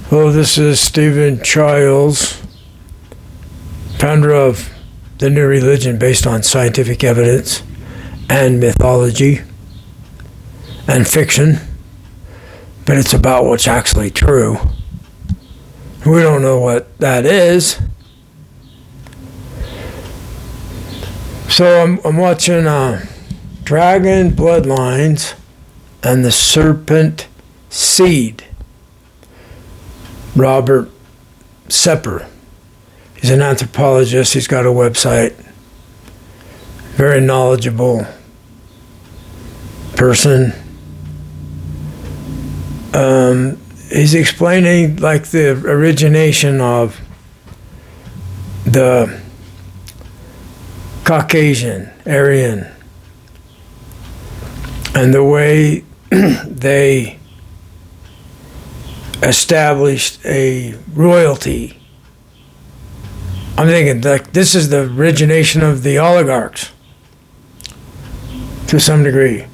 Hello, this is Stephen Childs, founder of the new religion based on scientific evidence and mythology and fiction, but it's about what's actually true. We don't know what that is. So I'm watching Dragon Bloodlines and the Serpent Seed. Robert Sepper. He's an anthropologist. He's got a website. Very knowledgeable person. He's explaining like the origination of the Caucasian, Aryan, and the way they established a royalty. I'm thinking like this is the origination of the oligarchs to some degree.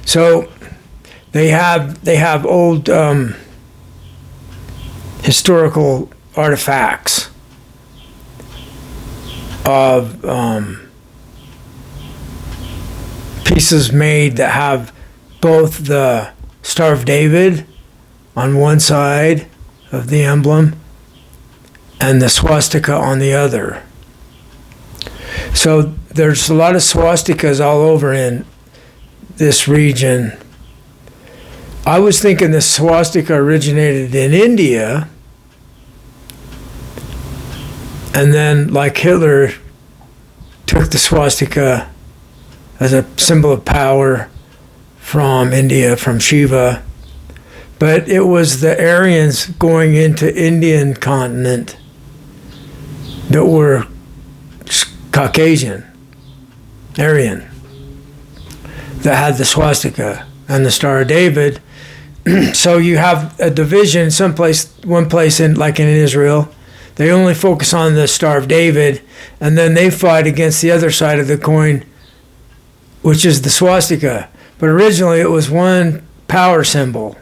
So they have old historical artifacts of pieces made that have both the Star of David on one side of the emblem and the swastika on the other. So there's a lot of swastikas all over in this region. I was thinking the swastika originated in India, and then like Hitler took the swastika as a symbol of power from India, from Shiva, but it was the Aryans going into Indian continent that were Caucasian, Aryan, that had the swastika and the Star of David. So you have a division one place in, like in Israel, they only focus on the Star of David, and then they fight against the other side of the coin, which is the swastika. But originally it was one power symbol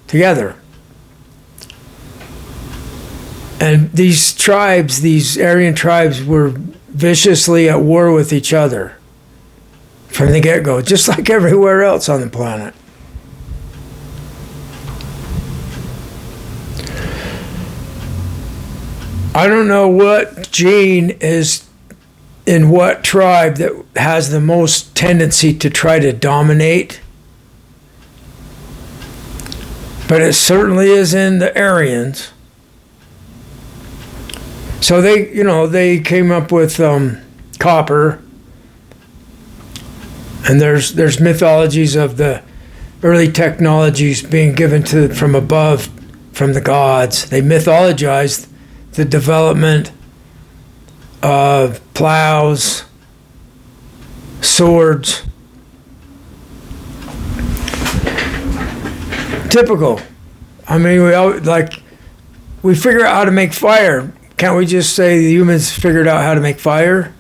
together. And these tribes, these Aryan tribes, were viciously at war with each other from the get-go, just like everywhere else on the planet. I don't know what gene is in what tribe that has the most tendency to try to dominate, but it certainly is in the Aryans. So they came up with copper, and there's mythologies of the early technologies being given from above, from the gods. They mythologized the development of plows, swords. Typical. I mean, we figure out how to make fire. Can't we just say the humans figured out how to make fire?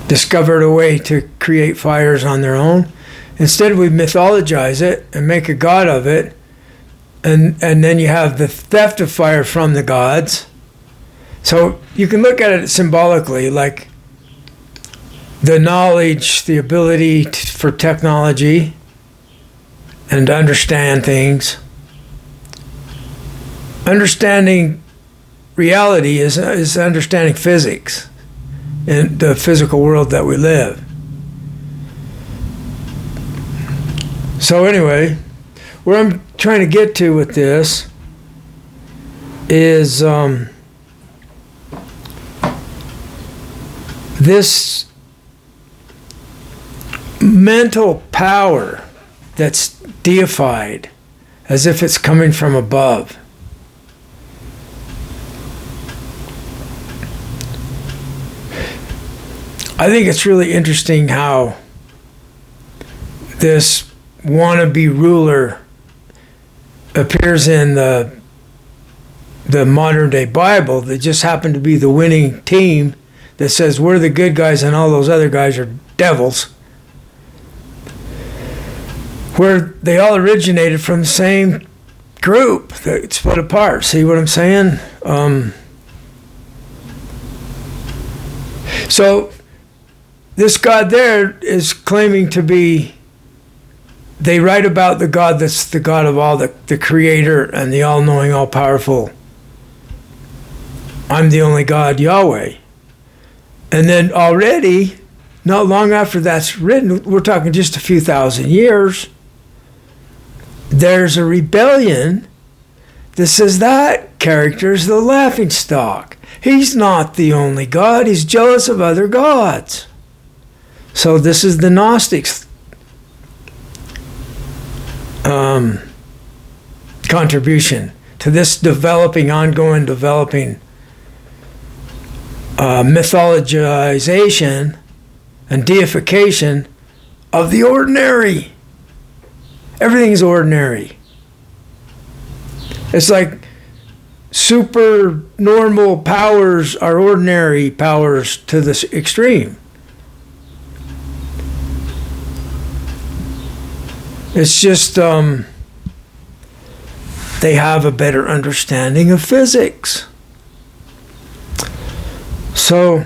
Discovered a way to create fires on their own? Instead, we mythologize it and make a god of it, and then you have the theft of fire from the gods. So you can look at it symbolically, like the knowledge, the ability for technology and to understand things. Understanding reality is understanding physics in the physical world that we live. So anyway, where I'm trying to get to with this is this mental power that's deified as if it's coming from above. I think it's really interesting how this wannabe ruler appears in the modern day Bible that just happened to be the winning team that says we're the good guys and all those other guys are devils. where they all originated from the same group that split apart. See what I'm saying? So this God there is claiming to be, they write about the God that's the God of all, the creator and the all-knowing, all-powerful. I'm the only God, Yahweh. And then already, not long after that's written, we're talking just a few thousand years, there's a rebellion that says that character is the laughingstock. He's not the only God. He's jealous of other gods. So this is the Gnostics' contribution to this ongoing developing mythologization and deification of the ordinary. Everything's ordinary. It's like super normal powers are ordinary powers to this extreme. It's just they have a better understanding of physics. So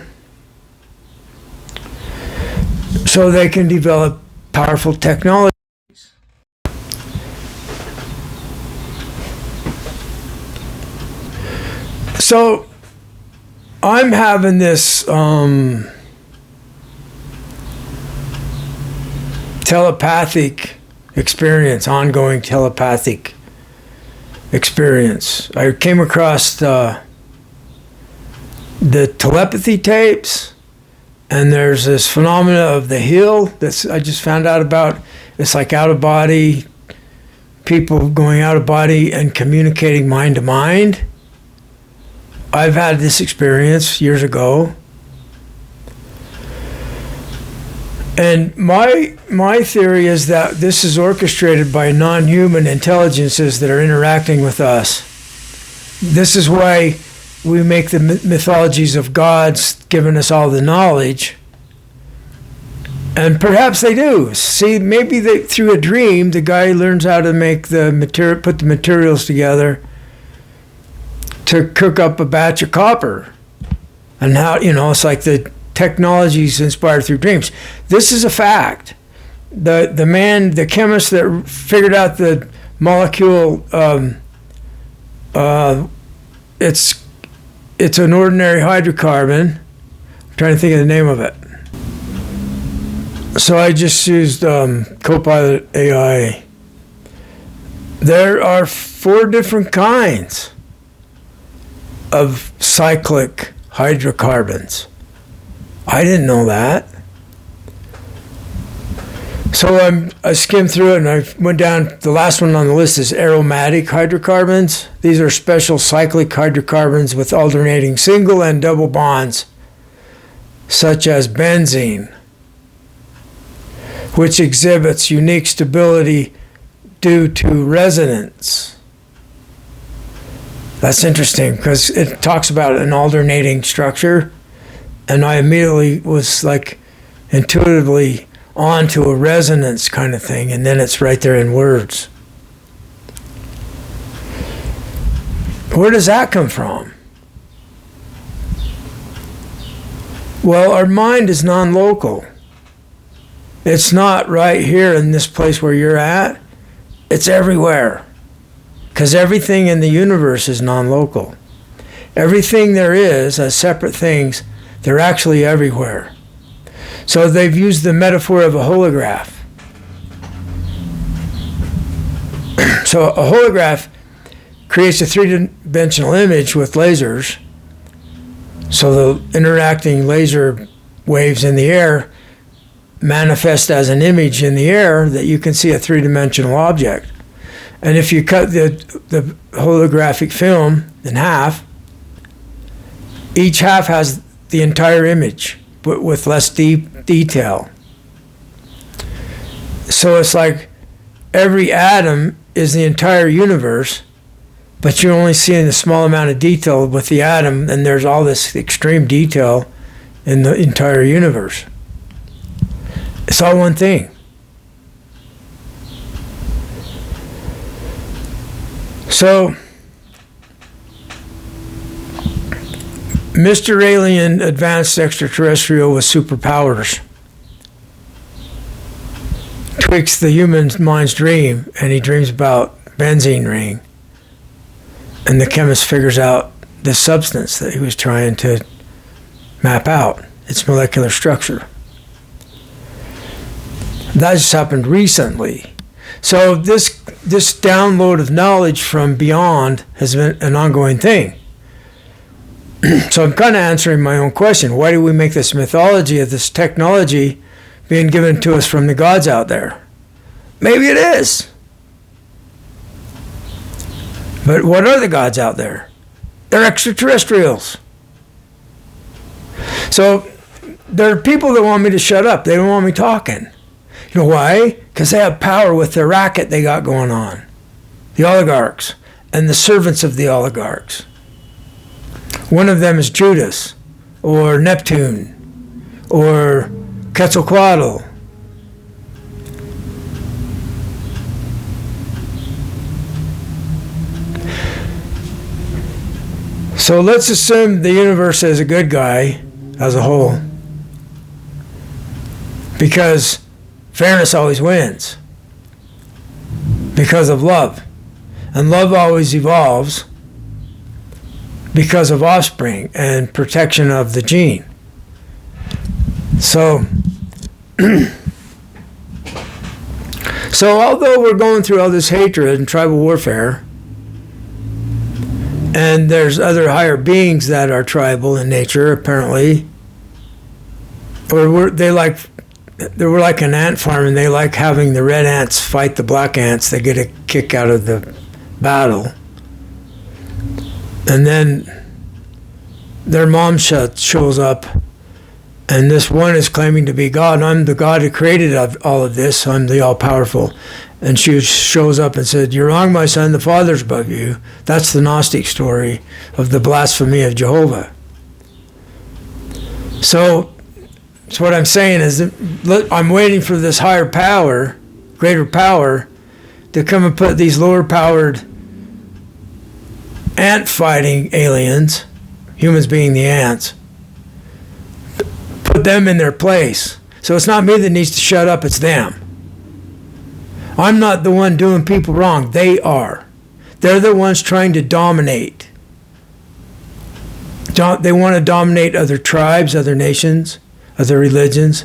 they can develop powerful technology. So I'm having this telepathic experience, ongoing telepathic experience. I came across the telepathy tapes, and there's this phenomena of the heal that I just found out about. It's like out of body, people going out of body and communicating mind to mind. I've had this experience years ago. And my theory is that this is orchestrated by non-human intelligences that are interacting with us. This is why we make the mythologies of gods giving us all the knowledge. And perhaps they do. See, maybe through a dream, the guy learns how to make the material, put the materials together to cook up a batch of copper. And how, it's like the technologies inspired through dreams. This is a fact. The chemist that figured out the molecule, it's an ordinary hydrocarbon. I'm trying to think of the name of it. So I just used Copilot AI. There are 4 different kinds of cyclic hydrocarbons. I didn't know that. So I skimmed through it and I went down. The last one on the list is aromatic hydrocarbons. These are special cyclic hydrocarbons with alternating single and double bonds, such as benzene, which exhibits unique stability due to resonance. That's interesting because it talks about an alternating structure, and I immediately was like intuitively onto a resonance kind of thing, and then it's right there in words. Where does that come from? Well, our mind is non-local. It's not right here in this place where you're at. It's everywhere. Because everything in the universe is non-local. Everything there is as separate things, they're actually everywhere. So they've used the metaphor of a holograph. So a holograph creates a 3-dimensional image with lasers. So the interacting laser waves in the air manifest as an image in the air that you can see a 3-dimensional object. And if you cut the holographic film in half, each half has the entire image, but with less deep detail. So it's like every atom is the entire universe, but you're only seeing a small amount of detail with the atom, and there's all this extreme detail in the entire universe. It's all one thing. So, Mr. Alien, advanced extraterrestrial with superpowers, tweaks the human mind's dream, and he dreams about benzene ring. And the chemist figures out the substance that he was trying to map out, its molecular structure. That just happened recently. So this download of knowledge from beyond has been an ongoing thing. So I'm kind of answering my own question. Why do we make this mythology of this technology being given to us from the gods out there? Maybe it is. But what are the gods out there? They're extraterrestrials. So there are people that want me to shut up. They don't want me talking. You know why? Because they have power with the racket they got going on. The oligarchs and the servants of the oligarchs. One of them is Judas, or Neptune, or Quetzalcoatl. So let's assume the universe is a good guy as a whole, because fairness always wins because of love, and love always evolves because of offspring and protection of the gene. So although we're going through all this hatred and tribal warfare, and there's other higher beings that are tribal in nature, apparently, or they were like an ant farm, and they like having the red ants fight the black ants. They get a kick out of the battle. And then their mom shows up, and this one is claiming to be God. I'm the God who created all of this. I'm the all-powerful. And she shows up and said, "You're wrong, my son. The Father's above you." That's the Gnostic story of the blasphemy of Jehovah. So what I'm saying is that I'm waiting for this higher power, greater power, to come and put these lower-powered ant-fighting aliens, humans being the ants, put them in their place. So it's not me that needs to shut up, it's them. I'm not the one doing people wrong. They are. They're the ones trying to dominate. They want to dominate other tribes, other nations, other religions.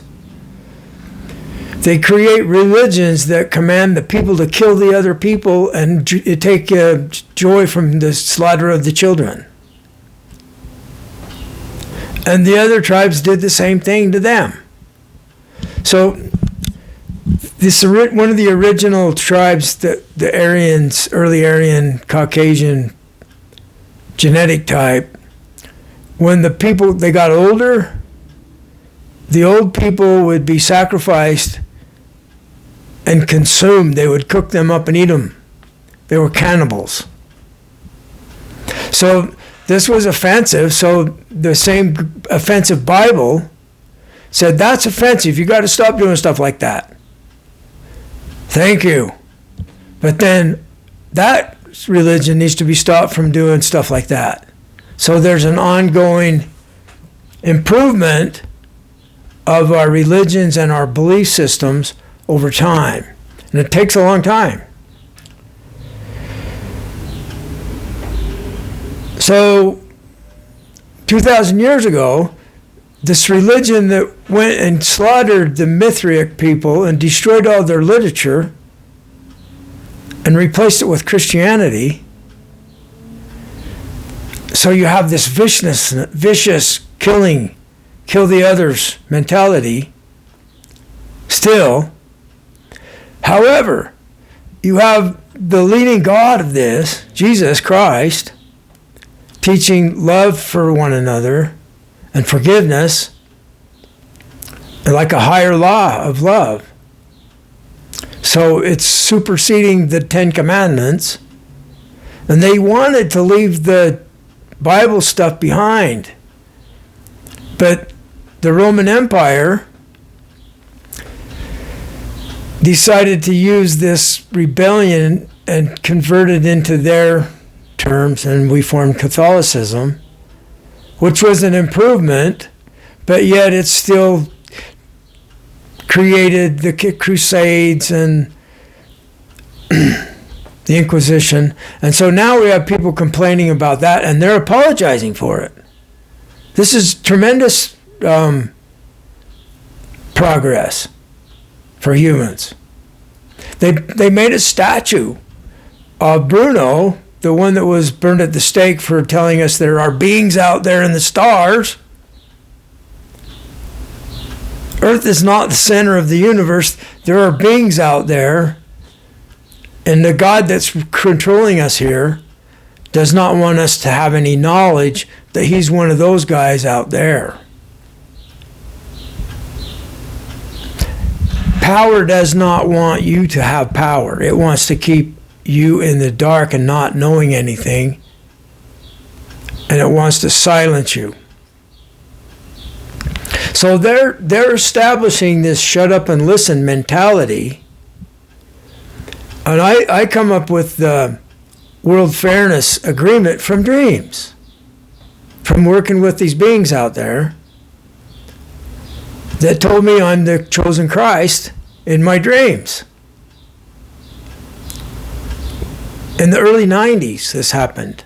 They create religions that command the people to kill the other people and take joy from the slaughter of the children. And the other tribes did the same thing to them. So one of the original tribes, the Aryans, early Aryan, Caucasian genetic type, when they got older, the old people would be sacrificed and consumed. They would cook them up and eat them. They were cannibals. So this was offensive. So the same offensive Bible said, that's offensive. You got to stop doing stuff like that. Thank you. But then that religion needs to be stopped from doing stuff like that. So there's an ongoing improvement of our religions and our belief systems over time. And it takes a long time. So 2,000 years ago, this religion that went and slaughtered the Mithriac people and destroyed all their literature and replaced it with Christianity. So you have this vicious killing, kill the others mentality still. However, you have the leading God of this, Jesus Christ, teaching love for one another and forgiveness, and like a higher law of love. So it's superseding the Ten Commandments, and they wanted to leave the Bible stuff behind. But the Roman Empire decided to use this rebellion and converted into their terms, and we formed Catholicism, which was an improvement, but yet it still created the Crusades and the Inquisition. And so now we have people complaining about that, and they're apologizing for it. This is tremendous progress for humans. They made a statue of Bruno, the one that was burned at the stake for telling us there are beings out there in the stars. Earth is not the center of the universe. There are beings out there. And the God that's controlling us here does not want us to have any knowledge that he's one of those guys out there. Power does not want you to have power. It wants to keep you in the dark and not knowing anything. And it wants to silence you. So they're establishing this shut up and listen mentality. And I come up with the World Fairness Agreement from dreams, from working with these beings out there that told me I'm the chosen Christ in my dreams. In the early 90s, this happened.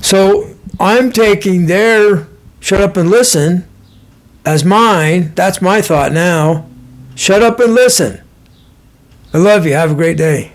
So I'm taking their shut up and listen as mine. That's my thought now. Shut up and listen. I love you. Have a great day.